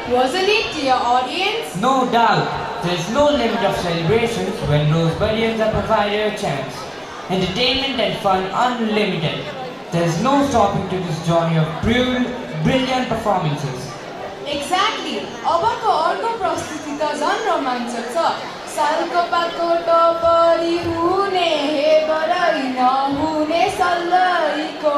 Wasn't it, dear audience? No doubt. There's no limit of celebrations when Rosebudians are provided a chance. Entertainment and fun unlimited. There's no stopping to this journey of brilliant performances. Exactly. अबको अर्को प्रस्तुति त झन् रोमाञ्चक छ. सालको पातको टपरी हुने हे बराई नहुने सल्लरीको.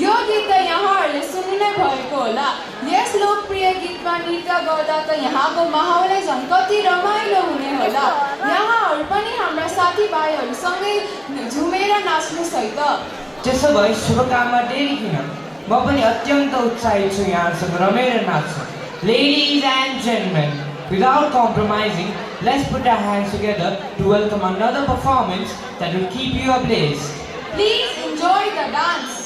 यो गीत त यहाँहरूले सुन्नु नै भएको होला. यस लोकप्रिय गीतमा नृत्य गर्दा त यहाँको माहौलै झन् कति रमाइलो हुने होला. यहाँहरू पनि हाम्रा साथीभाइहरूसँगै झुमेर नाच्नुहोस् है त. त्यसो भए शुभकामना देरी किन? म पनि अत्यन्त उत्साहित छु यहाँसँग रमेर नाच्न. Ladies and gentlemen, without compromising, let's put our hands together to welcome another performance that will keep you ablaze. Please enjoy the dance.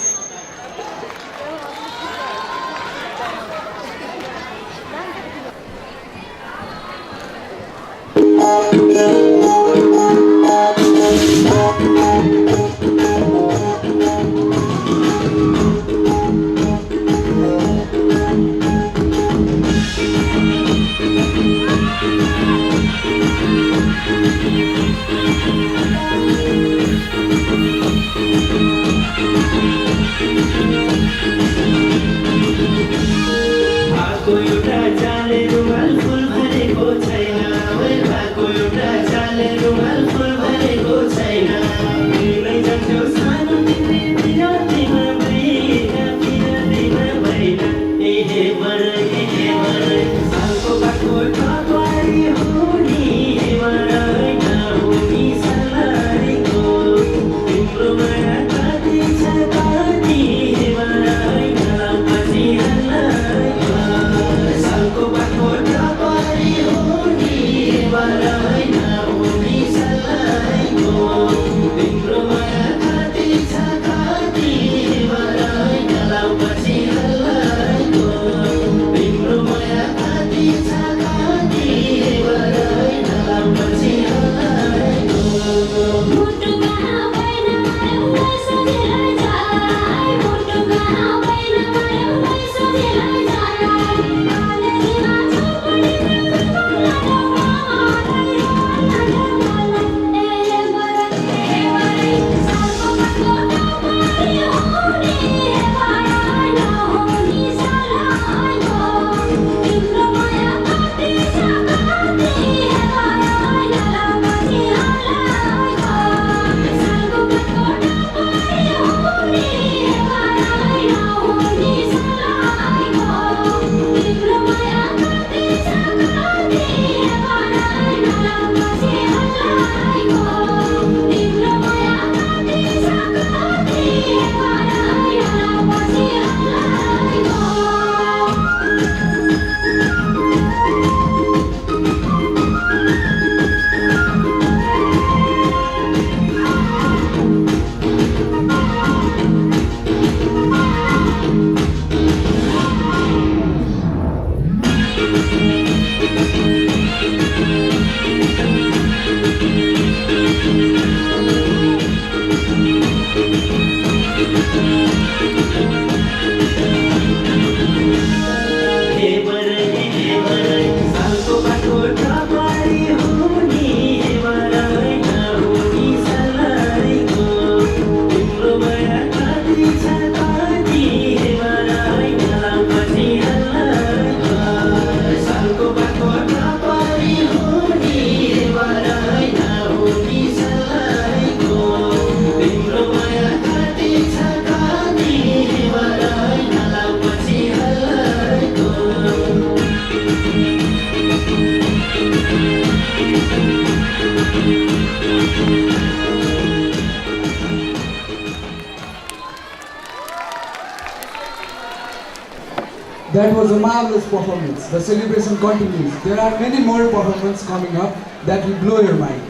That was a marvelous performance. The celebration continues. There are many more performances coming up that will blow your mind.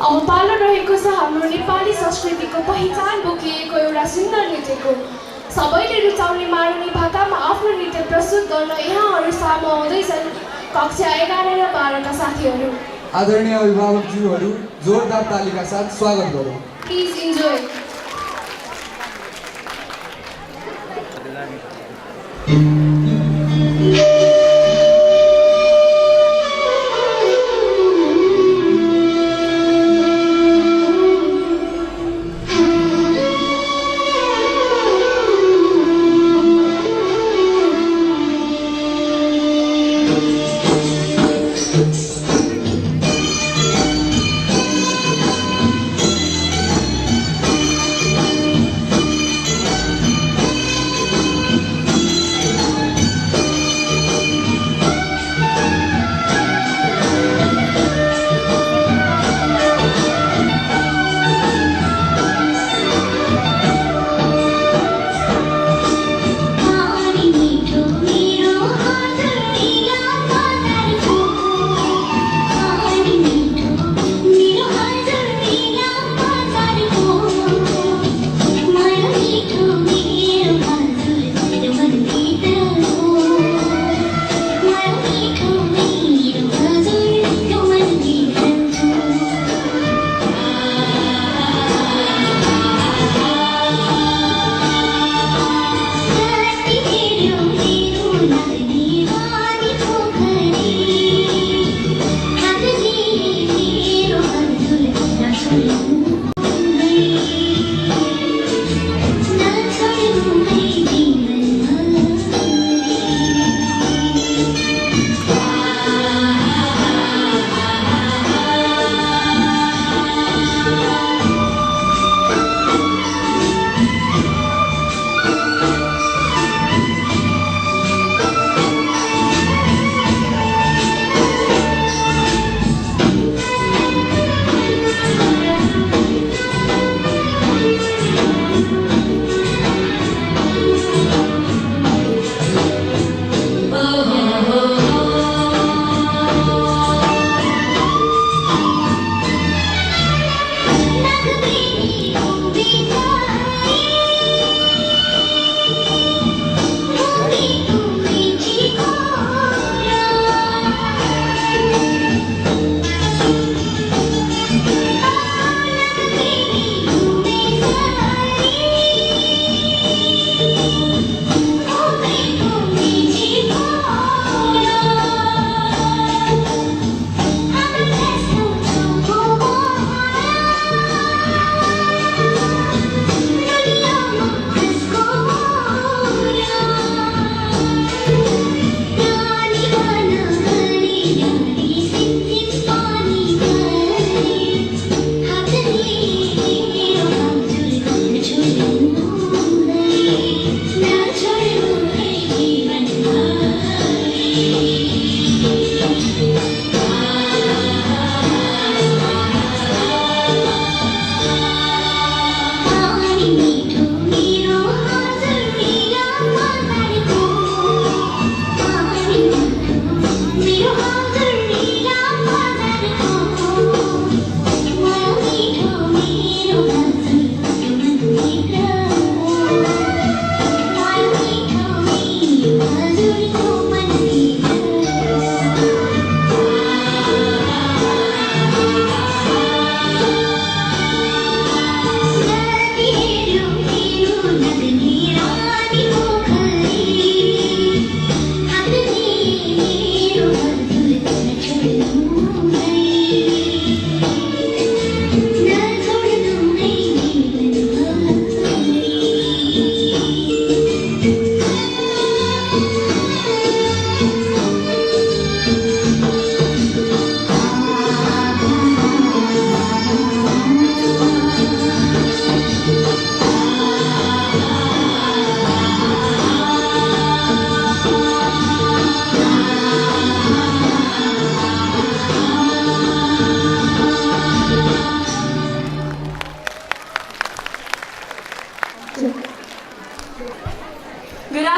अब पालो रहेको छ हाम्रो नेपाली संस्कृतिको पहिचान बोकिएको एउटा सुन्दर नृत्यको। सबैले रुचाउने मारुनी भाकामा आफ्नो नृत्य प्रस्तुत गर्न यहाँहरू सामु आउँदैछन् कक्षा 11 र 12 का साथीहरू। आदरणीय अभिभावकज्यूहरू जोरदार तालीका साथ स्वागत गरौँ। Please enjoy.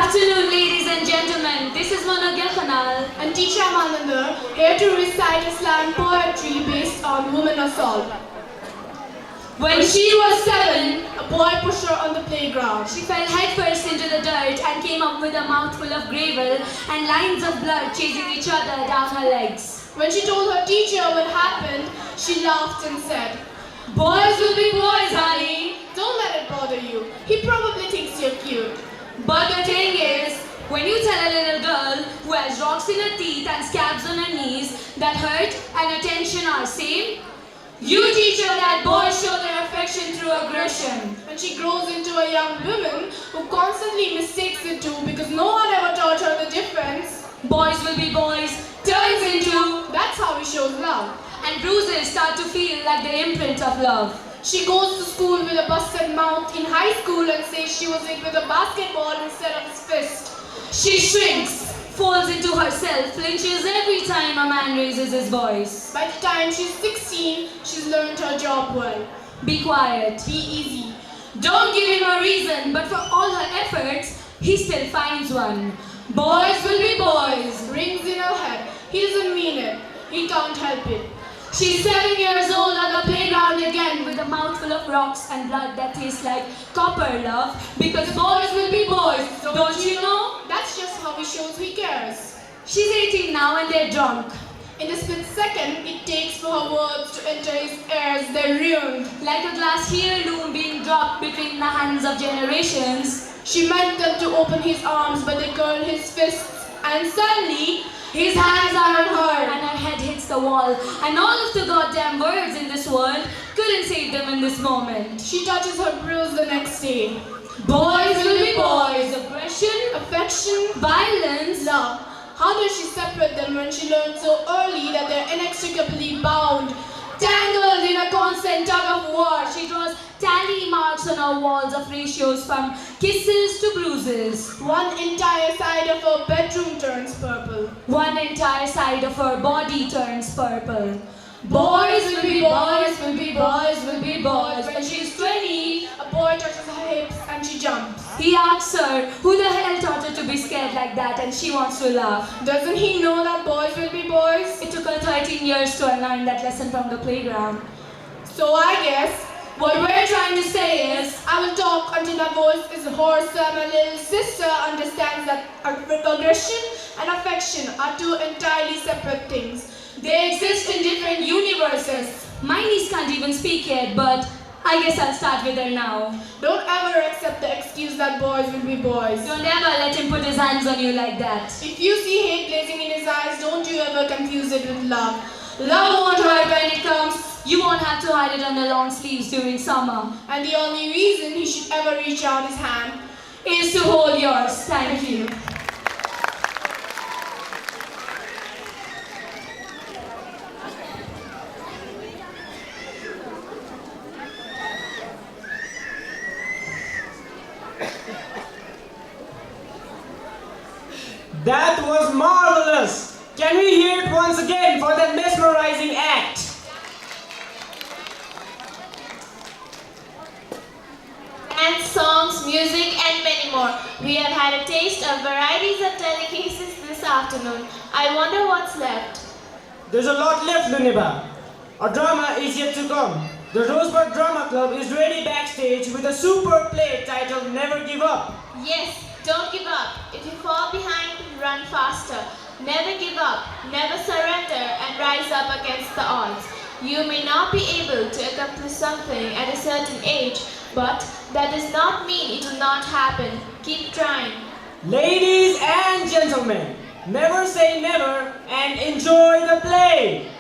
afternoon, ladies and gentlemen. This is Managya Khanal and Tisha Manandar, here to recite a slam poetry based on women assault. When she was 7, a boy pushed her on the playground. She fell headfirst into the dirt and came up with a mouthful of gravel and lines of blood chasing each other down her legs. When she told her teacher what happened, she laughed and said, "Boys will be boys, honey. Don't let it bother you. He probably thinks you're cute." But the thing is, when you tell a little girl who has rocks in her teeth and scabs on her knees that hurt and attention are same, you teach her that boys show their affection through aggression. When she grows into a young woman who constantly mistakes the two because no one ever taught her the difference, boys will be boys turns into, that's how he shows love. And bruises start to feel like the imprint of love. She goes to school with a busted mouth in high school and says she was hit with a basketball instead of his fist. She shrinks, falls into herself, flinches every time a man raises his voice. By the time she's 16, she's learned her job well. Be quiet. Be easy. Don't give him a reason, but for all her efforts, he still finds one. Boys will be boys. Rings in her head. He doesn't mean it. He can't help it. She's 7 years old on the playground again with a mouthful of rocks and blood that tastes like copper, love. Because boys will be boys, don't you know? That's just how he shows he cares. She's 18 now and they're drunk. In the split second it takes for her words to enter his ears, they're ruined. Like a glass heirloom being dropped between the hands of generations. She meant them to open his arms, but they curled his fists, and suddenly his hands are on her and her head hits the wall. And all of the goddamn words in this world couldn't save them in this moment. She touches her bruise the next day. Boys will be boys. Aggression, affection, violence, love. How does she separate them when she learned so early that they're inextricably bound? Tangled in a constant tug of war, she draws tally marks on her walls of ratios from kisses to bruises. One entire side of her bedroom turns purple. One entire side of her body turns purple. Boys will be boys, will be boys, will be boys. When she's 20, a boy touches her hips and she jumps. He asks her, who the hell taught her to be scared like that, and she wants to laugh. Doesn't he know that boys will be boys? It took her 13 years to unlearn that lesson from the playground. So I guess what we're trying to say is, I will talk until my voice is hoarse so my little sister understands that aggression and affection are two entirely separate things. They exist in different universes. My niece can't even speak yet, but I guess I'll start with her now. Don't ever accept the excuse that boys will be boys. Don't ever let him put his hands on you like that. If you see hate blazing in his eyes, don't you ever confuse it with love. Love won't hurt when it comes. You won't have to hide it under long sleeves during summer. And the only reason he should ever reach out his hand is to hold yours. Thank you. That was marvelous! Can we hear it once again for that mesmerizing act? Dance, songs, music and many more. We have had a taste of varieties of delicacies this afternoon. I wonder what's left. There's a lot left, Luniba. Our drama is yet to come. The Rosebud Drama Club is ready backstage with a super play titled Never Give Up. Yes, don't give up. If you fall behind, run faster. Never give up, never surrender and rise up against the odds. You may not be able to accomplish something at a certain age, but that does not mean it will not happen. Keep trying. Ladies and gentlemen, never say never and enjoy the play.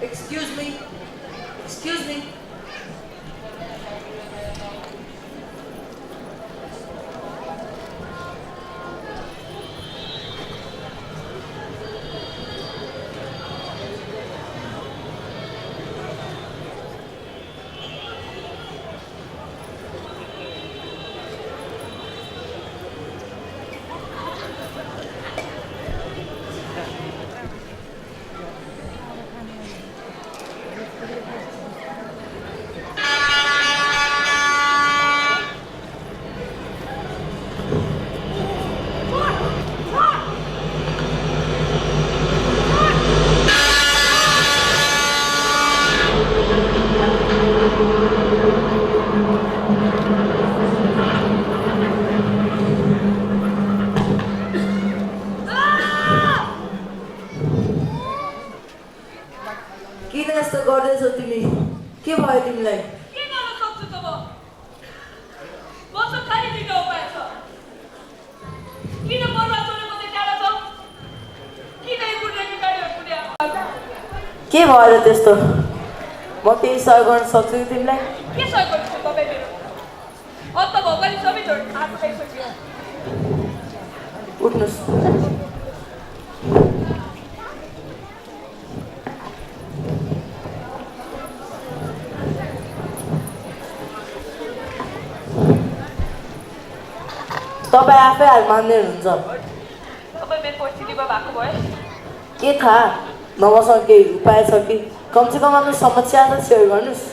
Excuse me. Excuse me. किन यस्तो गर्दैछौ तिमी? के भयो तिमीलाई? के गर्न सक्छु त म? मसँग खाली दुईटा उपाय छ। किन बर्बाद छोडेर बसेर टाढा छौ? किन यो बुढ्नेको गाडीहरू कुद्या? के भयो र त्यस्तो? म केही सहयोग गर्न सक्छु कि तिमीलाई? के सहयोग गर्छु तपाईँ मेरो? अन्त भगवान् सबै छोड हात उठाइसक्यो। उठ्नुस्। तपाईँ आफै हाल मान्ने हुनुहुन्छ। तपाईँ मेरो परिस्थितिमा भएको भए के थाहा न मसँग केही उपाय छ कि? कमसेकम आफ्नो समस्या त सेयर गर्नुहोस्।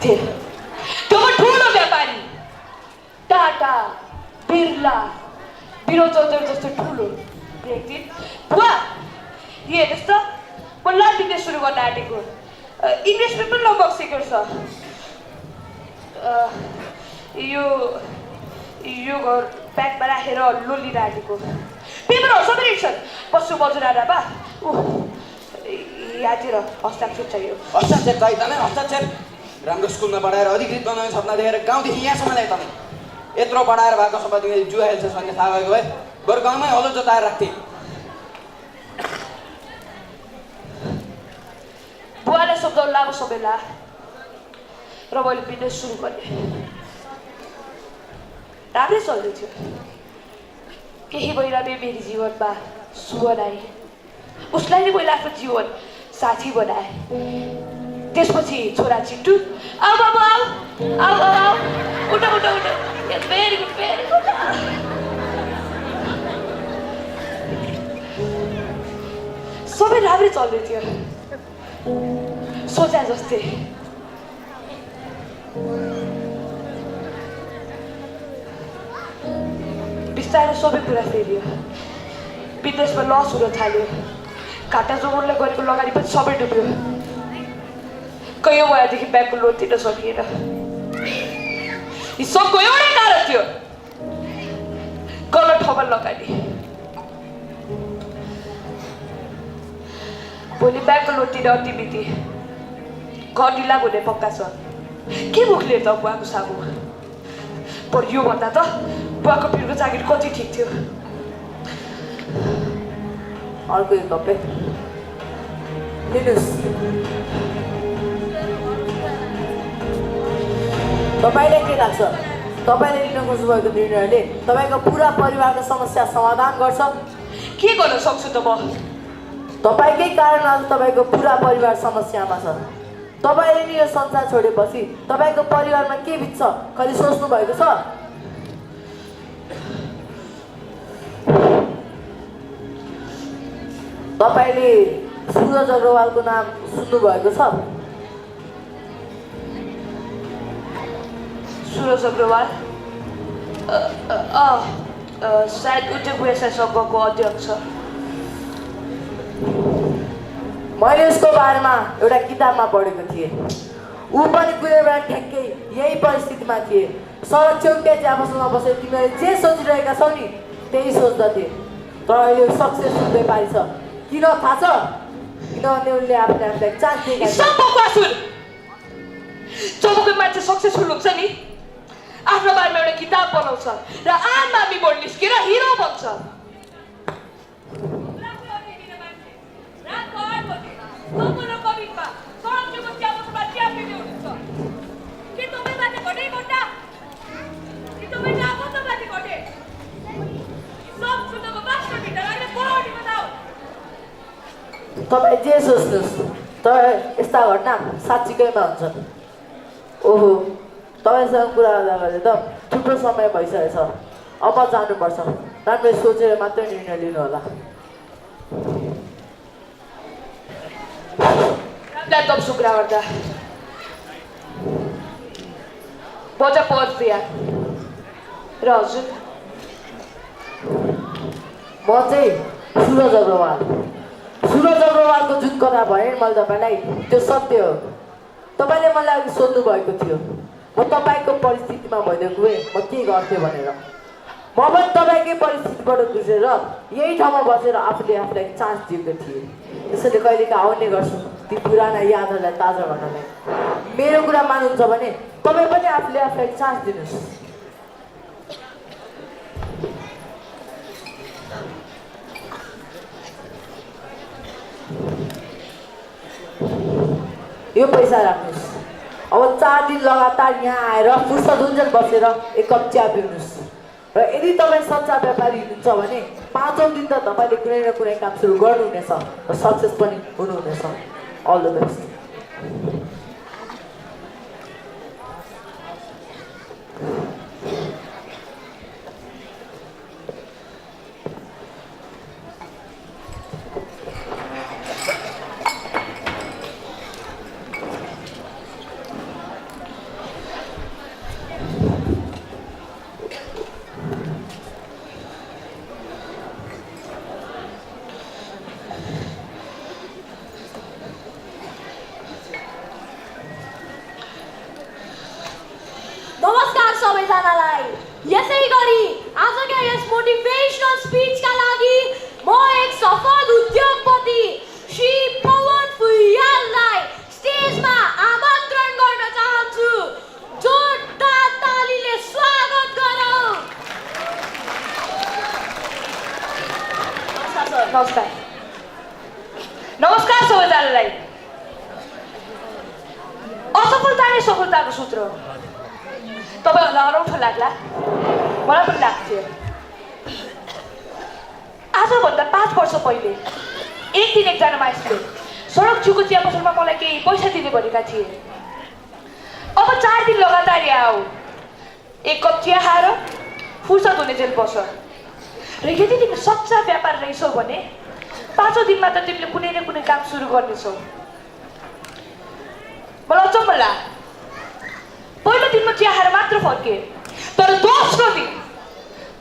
ठुलो व्यापारी टाटा बिर्ला बिरोचौधरी जस्तो ठुलो व्यक्ति बुवा हेर्नुहोस् त बल्ल बिजनेस सुरु गर्न आँटेको इन्भेस्टमेन्ट पनि लगभग सिकेको छ यो घर ब्यागमा राखेर लोन लिन आँटेको पेपरहरू सबै रिक्छन् पशु मजुरा बा यहाँतिर हस्ताक्षर चाहियो हस्ताक्षर चाहिँदैन हस्ताक्षर राम्रो स्कुलमा पढाएर अधिकृत बनाउने सपना देखेर गाउँदेखि यहाँसम्म ल्याए तपाईँ यत्रो पढाएर भएको सपना तिमीले जुवा खेल्छ भन्ने थाहा भएको भए बरु गाउँमै हलो जोताएर राख्थे बुवाले सम्झाउनु लाग्यो सबैलाई र मैले बिजनेस सुरु गरेँ राम्रै चल्दै थियो केही भइरहने मेरो जीवनमा सुवन आए उसलाई नै मैले आफ्नो जीवन साथी बनाएँ त्यसपछि छोरा चिट्टु आऊ बाबु आऊ आऊ आऊ उठ उठ उठ भेरी गुड सबै राम्रै चल्दै थियो सोचे जस्तै बिस्तारै सबै कुरा फेरियो विदेशमा लस हुन थाल्यो घाटा जोमनले गरेको लगानी पनि सबै डुब्यो कैयौँ भएदेखि ब्याङ्कको लोन तिर्न सकिएन यी सबको एउटै कारण थियो गलत ठाउँमा लगानी भोलि ब्यागको लोटी र टिबिटी घर ढिला हुने पक्का छ के मुखले त बुवाको सागु पर यो भन्दा त बुवाको पिरको जागिर कति ठिक थियो अर्को एक कपे लिनुस् तपाईलाई के लाग्छ तपाईले लिन खोज्नुभएको निर्णयले तपाईको पुरा परिवारको समस्या समाधान गर्छ के गर्न सक्छु त म तपाईकै कारण आज तपाईको पुरा परिवार समस्यामा छ तपाईले नि यो संसार छोडेपछि तपाईको परिवारमा के बित्छ कहिले सोच्नु भएको छ तपाईले सूरज अग्रवालको नाम सुन्नु भएको छ सूरज अग्रवाल सायद उद्योग व्यवसाय सङ्घको अध्यक्ष मैले उसको बारेमा एउटा किताबमा पढेको थिएँ ऊ पनि कुनै बेला ठ्याक्कै यही परिस्थितिमा थिए सडक छेउकै चिया पसलमा बसेर तिमीले जे सोचिरहेका छौ नि त्यही सोच्दथे तर अहिले सक्सेसफुल व्यापारी छ किन थाहा छ किनभने उनले आफूले आफूलाई चान्स दिएका जबको मान्छे सक्सेसफुल हुन्छ नि आफ्नो बारेमा एउटा किताब बनाउँछ र आम मामी बोर्ड निस्केर हिरो बन्छ तपाईँ जे सोच्नुहोस् तर यस्ता घटना साँच्चीकैमा हुन्छ ओहो तपाईँसँग कुरा गर्दा गर्दै त थुप्रो समय भइसकेछ अब जानुपर्छ राम्रै सोचेर मात्रै निर्णय लिनु होला ल्यापटप सुक्रा गर्दा बजा पर्दिया र हजुर म चाहिँ सूरज अग्रवालको जुन कथा भने मैले तपाईँलाई त्यो सत्य हो तपाईँले मलाई अघि सोध्नु भएको थियो म तपाईँको परिस्थितिमा भइदिएको भए म के गर्थेँ भनेर म पनि तपाईँकै परिस्थितिबाट गुजेर यही ठाउँमा बसेर आफूले आफूलाई चान्स दिएको थिएँ त्यसैले कहिलेका आउने गर्छु ती पुराना यादहरूलाई ताजा गर्नलाई मेरो कुरा मान्नुहुन्छ भने तपाईँ पनि आफूले आफूलाई चान्स दिनुहोस् यो पैसा राख्नुहोस् अब 4 दिन लगातार यहाँ आएर फुर्सद हुन्छ बसेर एक कप चिया पिउनुहोस् र यदि तपाईँ सच्चा व्यापारी हुनुहुन्छ भने 5औं दिन त तपाईँले कुनै न कुनै काम सुरु गर्नुहुनेछ र सक्सेस पनि हुनुहुनेछ अल द बेस्ट सबैजनालाई यसै गरी आजका यस मोटिभेसनल स्पिचका लागि म एक सफल उद्योगपति श्री पवन फुयाललाई स्टेजमा आमन्त्रण गर्न चाहन्छु जोरदार तालीले स्वागत गरौँ नमस्कार नमस्कार सबैजनालाई असफलता नै सफलताको सूत्र हो तपाईहरुलाई अनौठो लाग्ला मलाई पनि लाग्थ्यो आजभन्दा 5 वर्ष पहिले एक दिन एकजना मान्छेले सडक छेउको चिया पसलमा मलाई केही पैसा दिने भनेका थिए अब 4 दिन लगातार यहाँ आऊ एक कप चिया खाएर फुर्सद हुने जेल बस र यदि तिमी सच्चा व्यापार रहेछौ भने 5औं दिनमा त तिमीले कुनै न कुनै काम सुरु गर्नेछौ मलाई अचम्म लाग्यो पहिलो दिनमा चिया खाएर मात्र फर्केँ तर दोस्रो दिन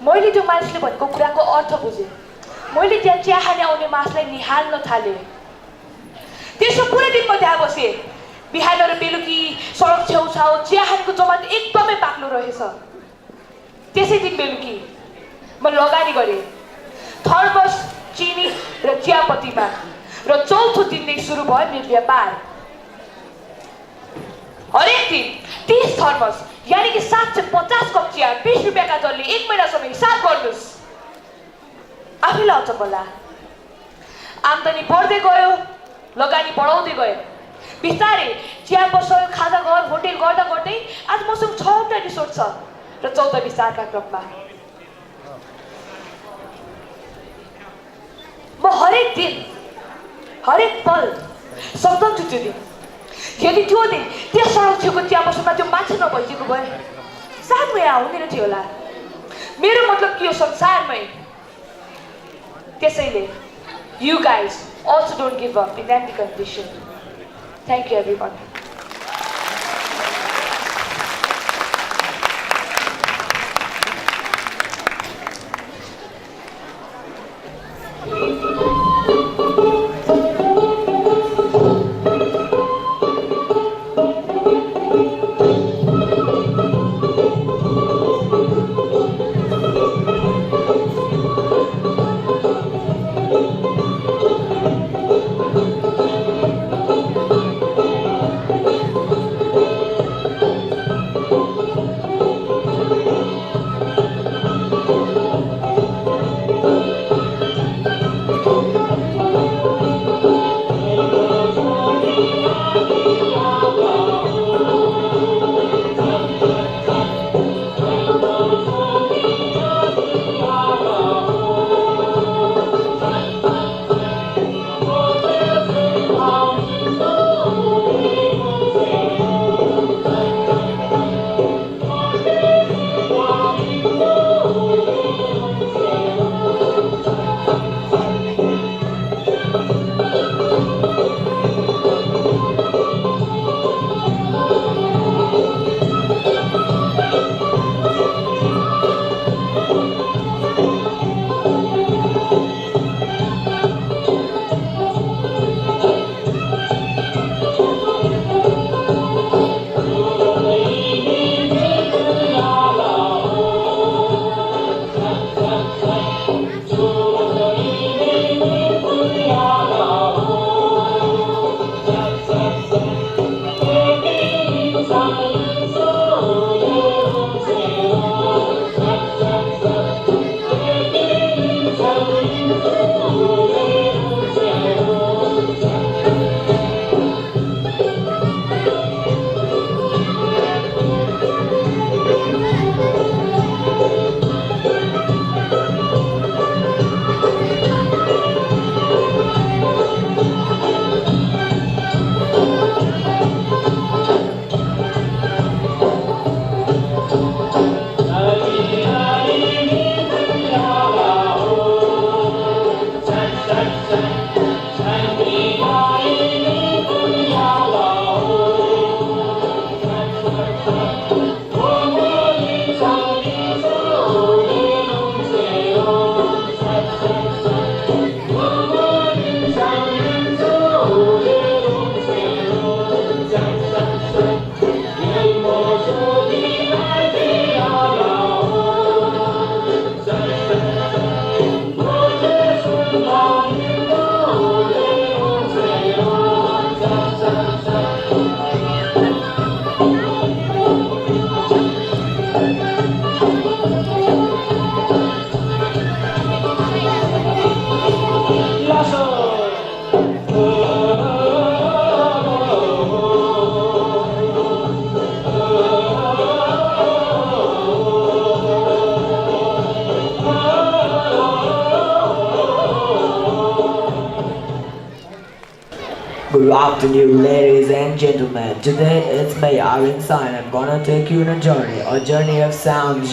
मैले त्यो मान्छेले भनेको कुराको अर्थ बुझेँ मैले त्यहाँ चिया खाने आउने मान्छेलाई निहाल्न थालेँ त्यसो पुरै दिन म त्यहाँ बसेँ बिहान र बेलुकी सडक छेउछाउ चिया खानेको जमात एकदमै बाक्लो रहेछ त्यसै दिन बेलुकी म लगानी गरेँ थर्मस चिनी र चियापत्तीमा र चौथो दिनदेखि सुरु भयो मेरो व्यापार। हरेक दिन 30 थर्मस यानि कि 750 कप चिया 20 रुपियाँका दरले 1 महिनासम्म हिसाब गर्नुहोस्। आफैलाई अचम्म लाग्यो। आम्दानी बढ्दै गयो, लगानी बढाउँदै गयो। बिस्तारै चिया पसल, खाजा घर, होटेल गर्दा गर्दै आज मसँग 6वटा रिसोर्ट छ र 14 विस्तारका क्रममा। म हरेक दिन, हरेक पल सम्झन्छु त्यो दिन। यदि त्यो दिन त्यस सडक छेउको चिया पसलमा त्यो मान्छे नभइदिएको भए सायद म यहाँ आउँदैन थियो होला। मेरो मतलब कि यो संसारमै। त्यसैले you guys also don't give up in any condition. Thank you everyone. Good afternoon, ladies and gentlemen. Today it's me, Aaron Sign. I'm gonna take you on a journey of sounds.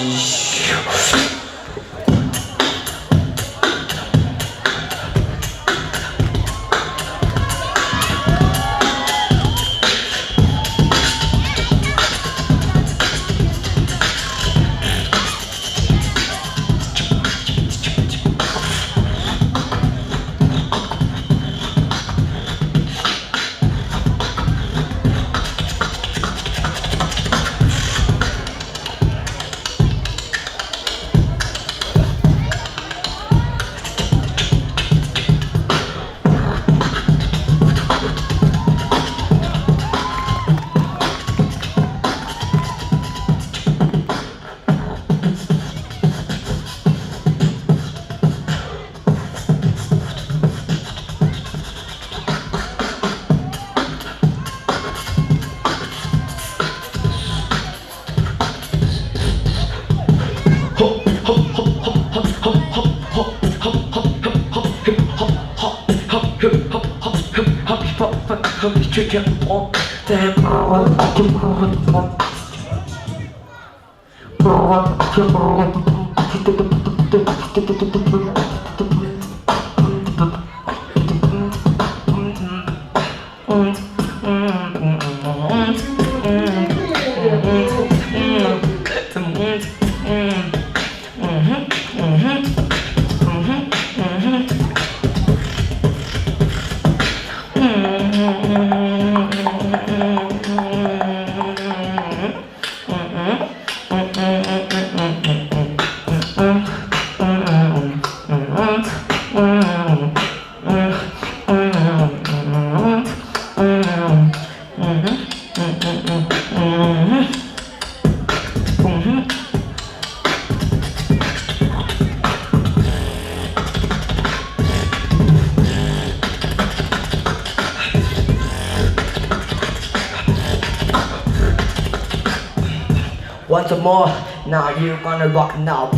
Once more, now you're gonna rock now.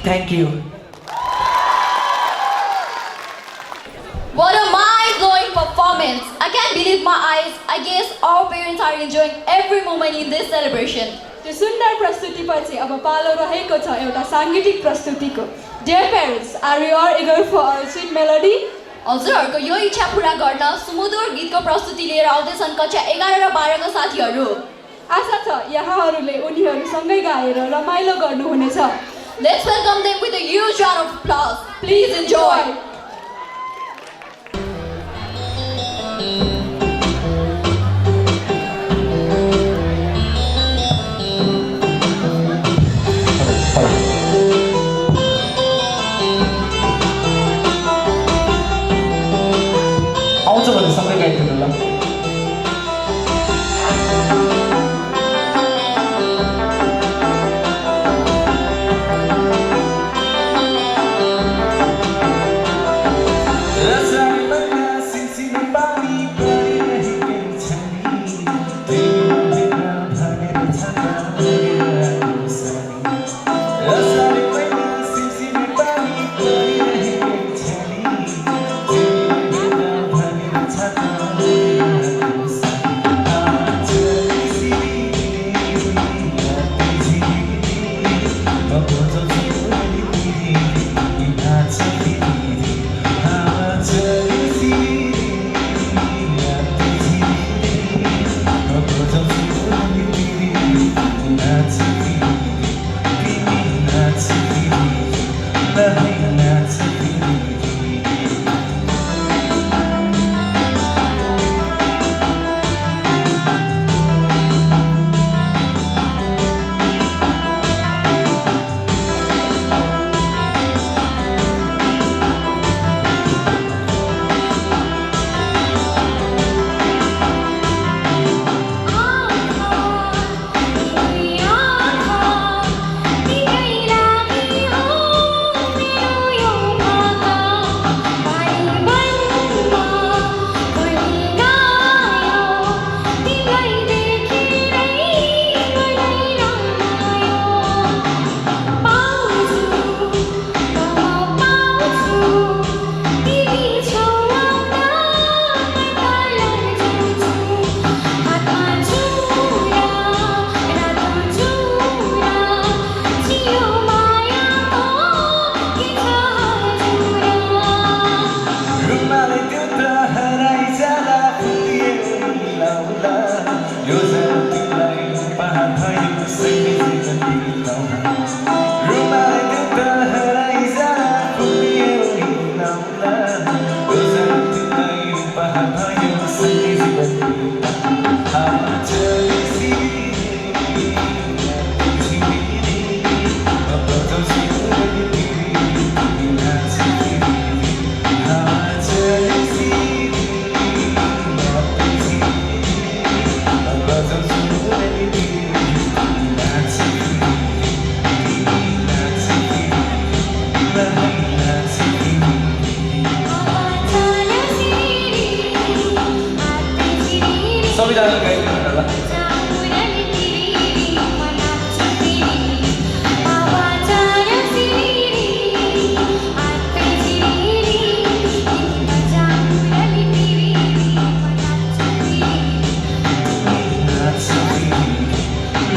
Thank you. What a mind-blowing performance! I can't believe my eyes. I guess our parents are enjoying every moment in this celebration. त्यो सुन्दर प्रस्तुतिपछि अब पालो रहेको छ एउटा साङ्गीतिक प्रस्तुतिको. Dear parents, are you all eager for our sweet melody? हजुरहरूको यो इच्छा पूरा गर्न सुमधुर गीतको प्रस्तुति लिएर आउँदैछन् कक्षा 11 र 12 का साथीहरू. आशा छ यहाँहरूले उनीहरूसँगै गाएर रमाइलो गर्नुहुनेछ. Let's welcome them with a huge round of applause. Please enjoy. आउँछ भने सबै गाइदिनु ल.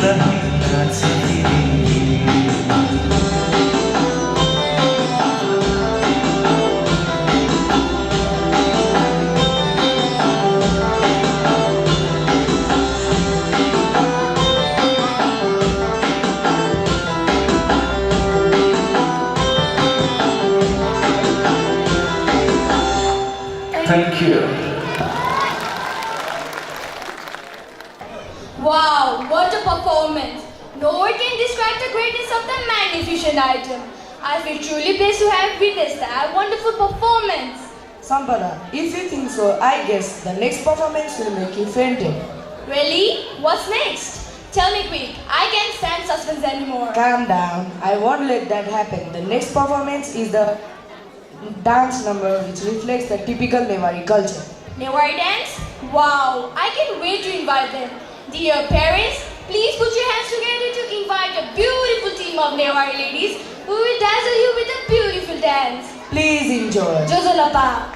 रही नाचेगी Thank you. Wow, what a performance! No word can describe the greatness of the magnificent item. I feel truly blessed to have witnessed that wonderful performance. Sampada, if you think so, I guess the next performance will make you fainting. Really? What's next? Tell me quick, I can't stand suspense anymore. Calm down, I won't let that happen. The next performance is the dance number which reflects the typical Newari culture. Newari dance? Wow, I can't wait to invite them. Dear parents, please put your hands together to invite a beautiful team of Newari ladies who will dazzle you with a beautiful dance. Please enjoy. Jozolapa.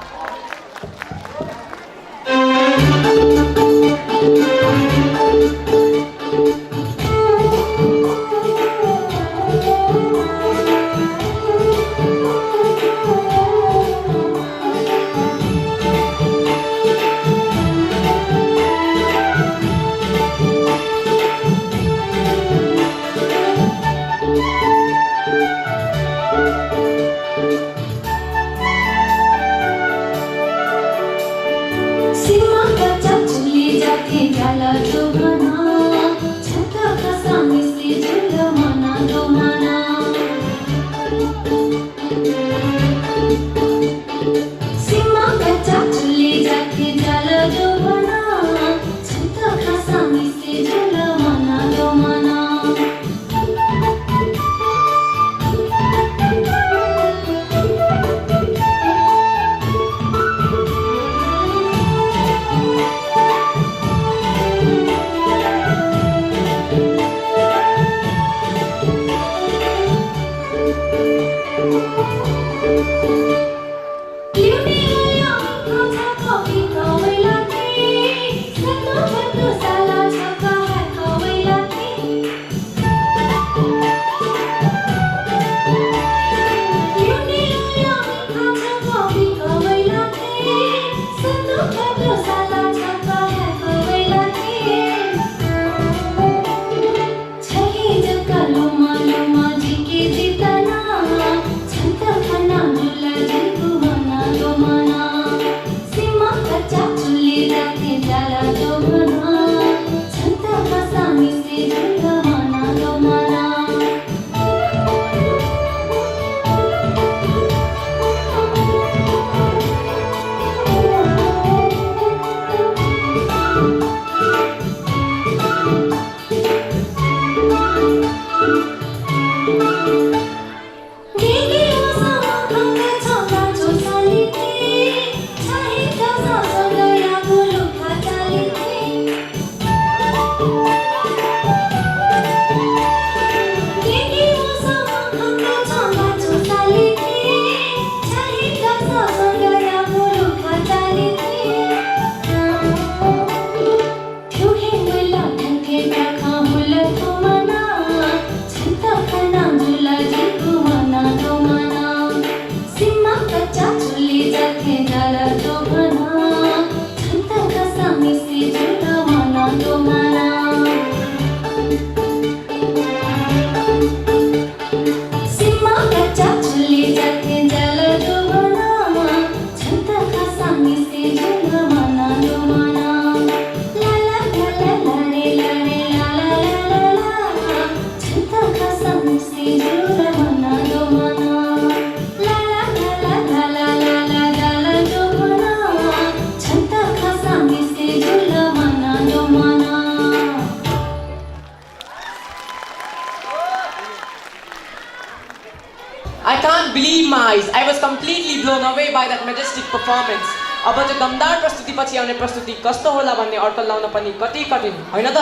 I can't believe my eyes. I was completely blown away by that majestic performance. अब त्यो दमदार प्रस्तुतिपछि आउने प्रस्तुति कस्तो होला भन्ने uncle लाउन पनि कति कठिन हैन त?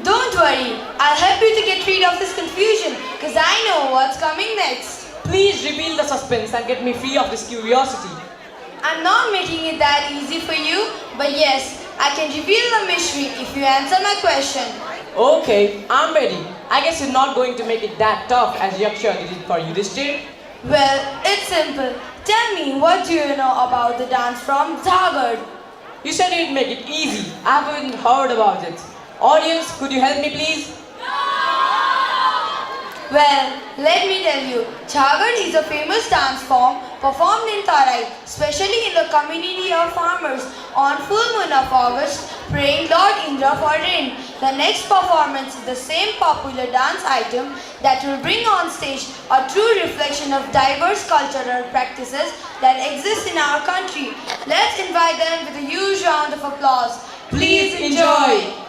Don't worry, I'll help you to get rid of this confusion because I know what's coming next. Please reveal the suspense and get me free of this curiosity. I'm not making it that easy for you, but yes, I can reveal the mystery if you answer my question. Okay, I'm ready. I guess you're not going to make it that tough as Yaksha did it for you this year. Well, it's simple. Tell me, what do you know about the dance from Jagad? You said you'd make it easy. I haven't heard about it. Audience, could you help me please? Well, let me tell you, Jagad is a famous dance form performed in Tarai, especially in the community of farmers on full moon of August, praying Lord Indra for rain. The next performance is the same popular dance item that will bring on stage a true reflection of diverse cultural practices that exist in our country. Let's invite them with a huge round of applause. Please enjoy.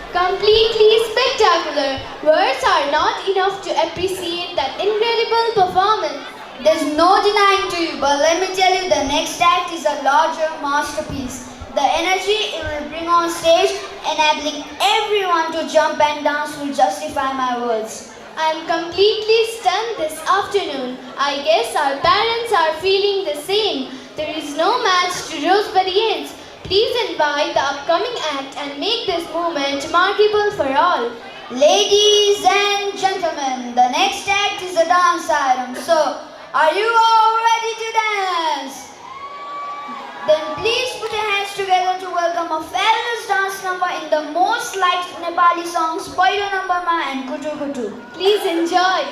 Completely spectacular. Words are not enough to appreciate that incredible performance. There's no denying to you, but let me tell you, the next act is a larger masterpiece. The energy it will bring on stage, enabling everyone to jump and dance, will justify my words. I'm completely stunned this afternoon. I guess our parents are feeling the same. There is no match to Rosebud. Please invite the upcoming act and make this moment remarkable for all. Ladies and gentlemen, the next act is a dance item. So, are you all ready to dance? Then please put your hands together to welcome a fabulous dance number in the most liked Nepali songs, Pailo Number Ma and Kutu Kutu. Please enjoy.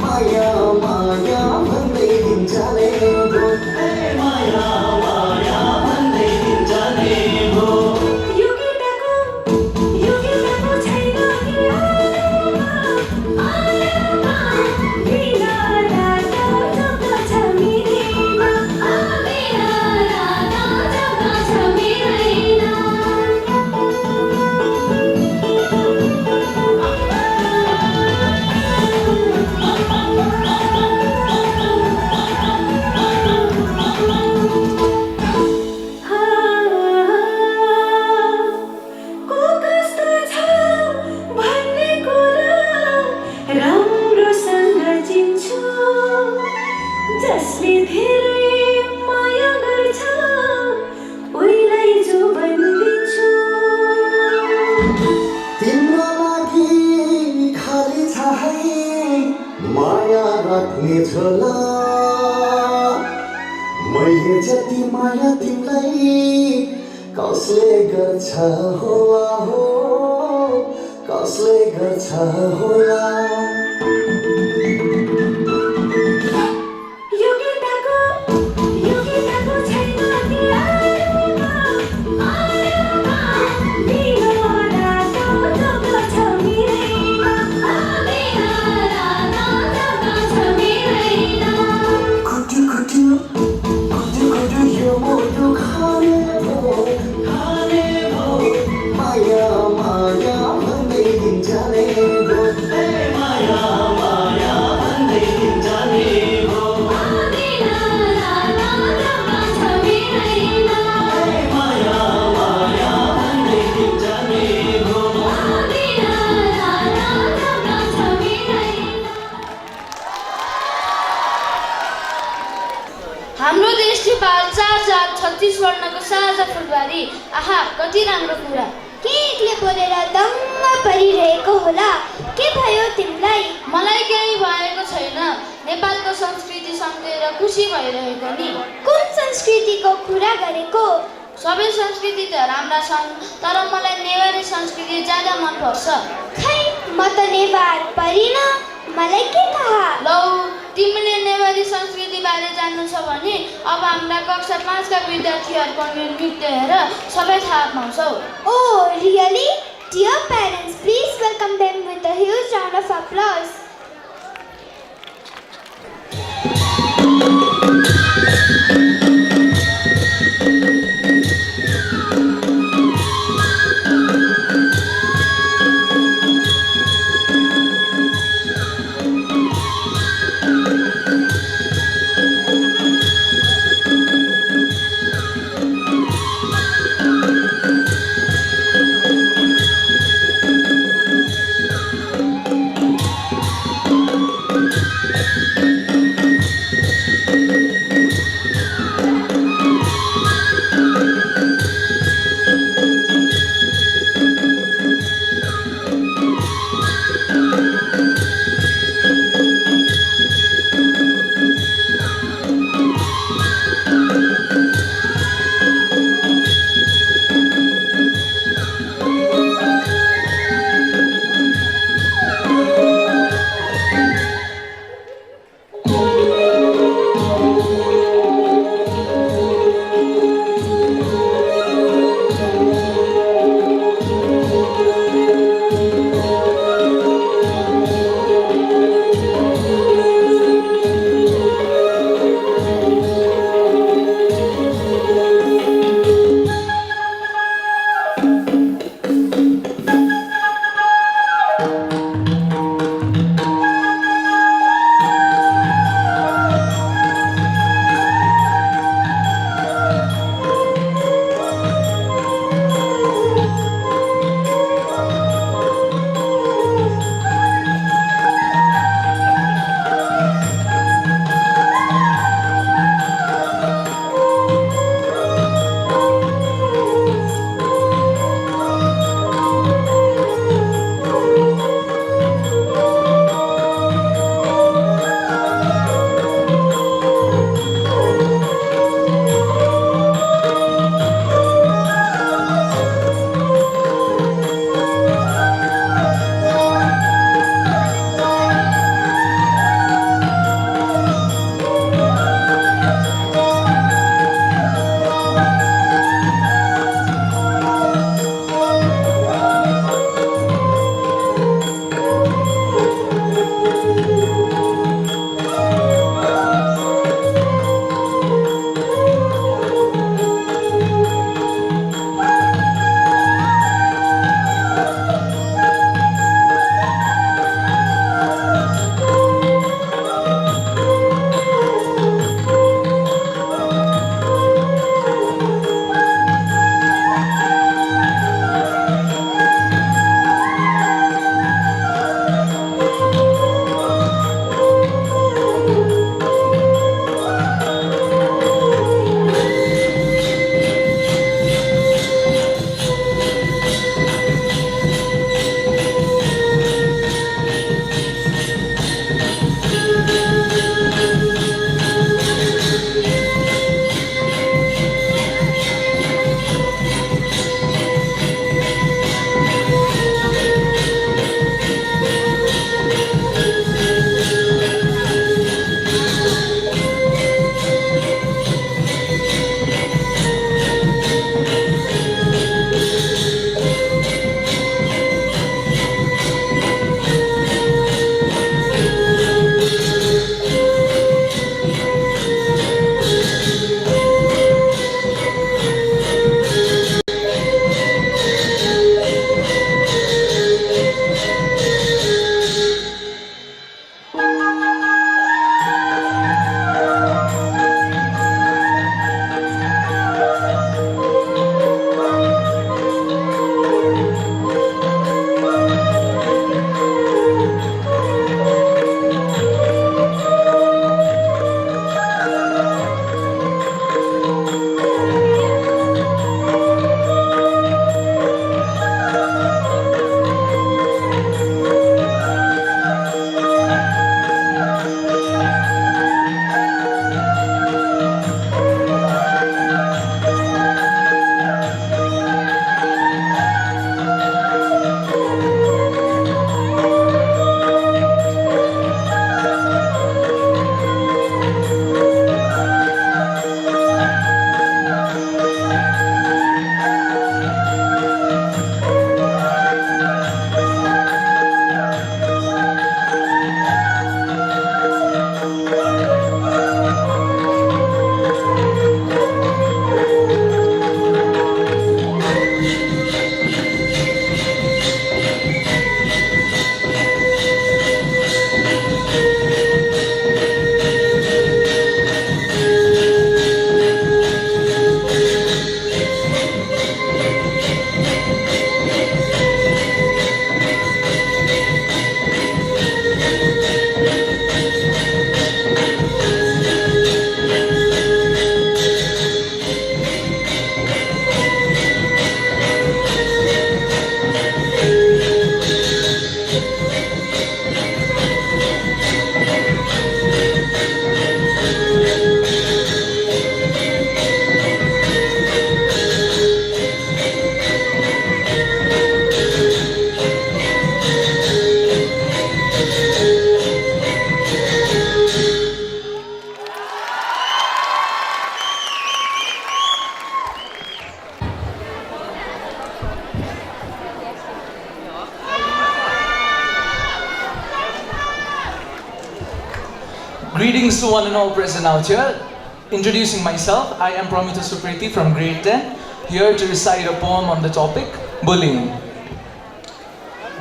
Maya, Maya, कसले गर्छ होला हो कसले गर्छ होला हाम्रो देशले पाल 4036 वर्णको साझा फुलबारी आहा कति राम्रो कुरा के एक्लै बोलेर दम्म परिरहेको होला के भयो तिमीलाई मलाई केही भएको छैन नेपालको संस्कृति सम्झेर खुसी भइरहेको नि कुन संस्कृतिको कुरा गरेको सबै संस्कृति त राम्रा छन् तर मलाई नेवारी संस्कृति ज्यादा मन पर्छ खै म त नेवार परिन मलाई के थाहा लौ तिमीले नेवारी संस्कृति बारे जान्नु छ भने अब हाम्रा कक्षा 5 का विद्यार्थीहरूको नृत्य हेर सबै थाहा पाउँछौ Oh, really? Dear parents, please welcome them with a huge round of applause. Greetings to one and all present out here. Introducing myself, I am Pramita Supriti from grade 10, here to recite a poem on the topic, bullying.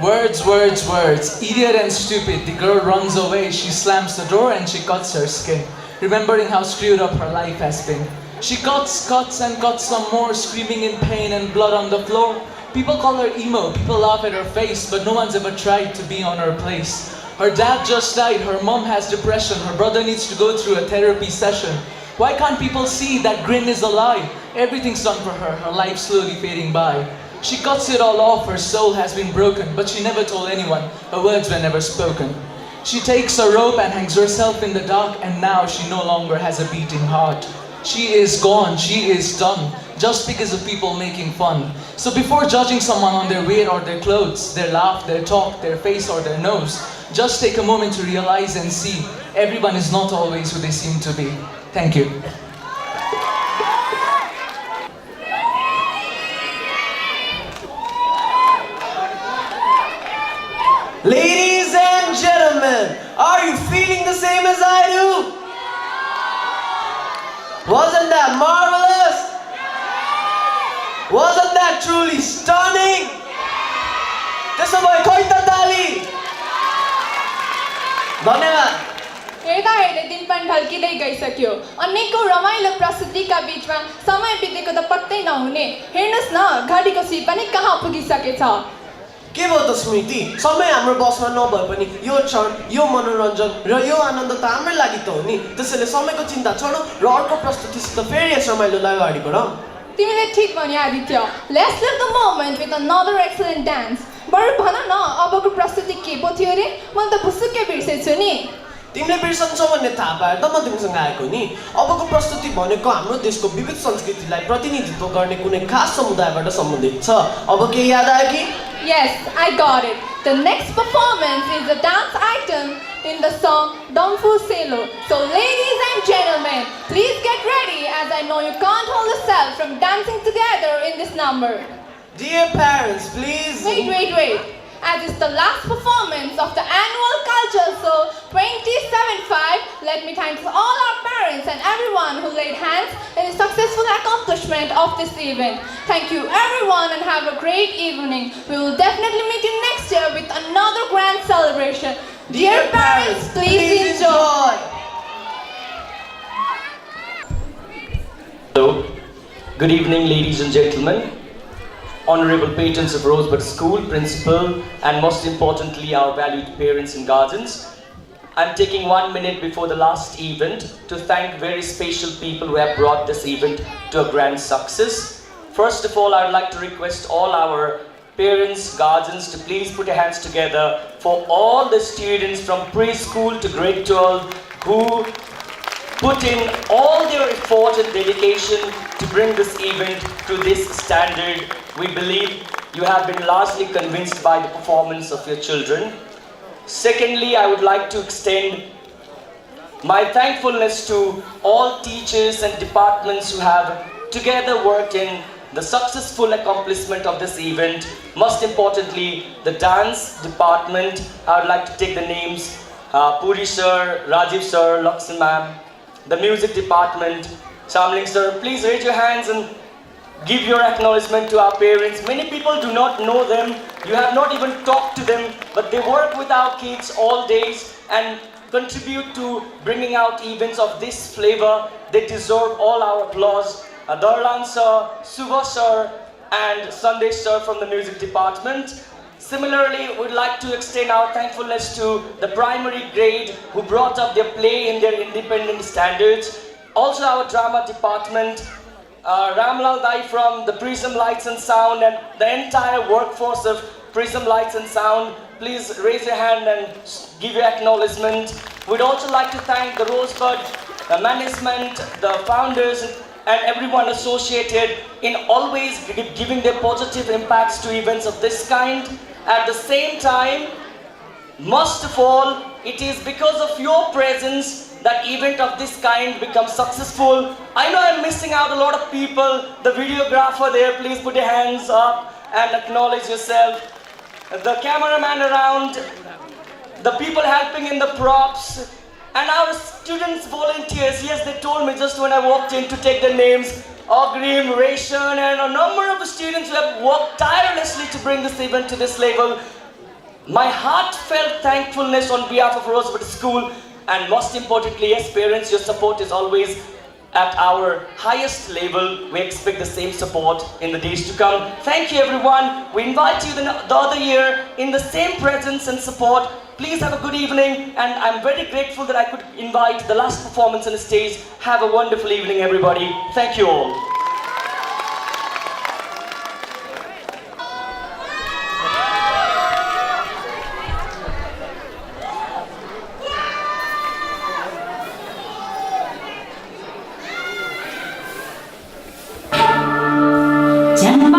Words, words, words, idiot and stupid, the girl runs away, she slams the door and she cuts her skin, remembering how screwed up her life has been. She cuts, cuts and cuts some more, screaming in pain and blood on the floor. People call her emo, people laugh at her face, but no one's ever tried to be on her place. Her dad just died, her mom has depression, her brother needs to go through a therapy session. Why can't people see that grin is a lie? Everything's done for her life slowly fading by. She cuts it all off, her soul has been broken, but she never told anyone, her words were never spoken. She takes a rope and hangs herself in the dark, and now she no longer has a beating heart. She is gone, she is done, just because of people making fun. So before judging someone on their weight or their clothes, their laugh, their talk, their face or their nose, just take a moment to realize and see, everyone is not always who they seem to be. Thank you. Ladies and gentlemen, are you feeling the same as I do? Wasn't that marvelous? Wasn't that truly stunning? त्यसो भए खोइ त ताली धन्यवाद हेर्दा हेर्दै दिन पनि ढल्किँदै गइसक्यो अनेकौं रमाइलो प्रस्तुतिका बीचमा समय बितेको त पत्तै नहुने हेर्नुस् न घडीको सुई पनि कहाँ पुगिसकेछ के भयो त स्मृति समय हाम्रो बसमा नभए पनि यो क्षण यो मनोरञ्जन र यो आनन्द त हाम्रै लागि त हो नि त्यसैले समयको चिन्ता छोडौं र अर्को प्रस्तुतिसित फेरि यस रमाइलोलाई अगाडि बढाउँ तिमीले ठीक भन्यो Aditya let's live the moment with another excellent dance बरु भन न अबको प्रस्तुति के पो थियो रे मैले त भुसुक्कै बिर्सेछु नि तिमीले बिर्सन्छौ भन्ने थाहा पाएर त म तिमीसँग आएको नि अबको प्रस्तुति भनेको हाम्रो देशको विविध संस्कृतिलाई प्रतिनिधित्व गर्ने कुनै खास समुदायबाट सम्बन्धित छ अब के याद आयो कि Yes, I got it. The next performance is a dance item in the song Don't Fool Sailor. So ladies and gentlemen, please get ready as I know you can't hold yourself from dancing together in this number. Dear parents, please... Wait. As it's the last performance of the annual Culture Show 2075, let me thank all our parents and everyone who laid hands in the successful accomplishment of this event. Thank you everyone and have a great evening. We will definitely meet you next year with another grand celebration. Dear parents, please enjoy. Hello. Good evening, ladies and gentlemen. Honorable patrons of Rosebud School, principal, and most importantly, our valued parents and guardians. I'm taking 1 minute before the last event to thank very special people who have brought this event to a grand success. First of all, I would like to request all our parents, guardians to please put your hands together for all the students from preschool to grade 12 who put in all their effort and dedication to bring this event to this standard. We believe you have been largely convinced by the performance of your children. Secondly, I would like to extend my thankfulness to all teachers and departments who have together worked in the successful accomplishment of this event. Most importantly, the dance department. I would like to take the names Puri sir, Rajiv sir, Lakshmi ma'am. The music department, Shamling sir, please raise your hands and give your acknowledgement to our parents. Many people do not know them, you have not even talked to them, but they work with our kids all days and contribute to bringing out events of this flavor. They deserve all our applause. Darlan sir, Suva sir, and Sandesh sir from the music department. Similarly, we'd like to extend our thankfulness to the primary grade who brought up their play in their independent standards. Also our drama department, Ramlal Dai from the Prism Lights and Sound, and the entire workforce of Prism Lights and Sound. Please raise your hand and give your acknowledgement. We'd also like to thank the Rosebud, the management, the founders, and everyone associated in always giving their positive impacts to events of this kind. At the same time, most of all, it is because of your presence that event of this kind becomes successful. I know I'm missing out a lot of people. The videographer there, please put your hands up and acknowledge yourself. The cameraman around, the people helping in the props, And our students, volunteers, yes, they told me just when I walked in to take their names, Agrim, Ration, and a number of the students who have worked tirelessly to bring this event to this level. My heartfelt thankfulness on behalf of Rosebud School, and most importantly, yes, parents, your support is always at our highest level. We expect the same support in the days to come. Thank you, everyone. We invite you the other year in the same presence and support. Please have a good evening, and I'm very grateful that I could invite the last performance on the stage. Have a wonderful evening, everybody. Thank you all. Jangan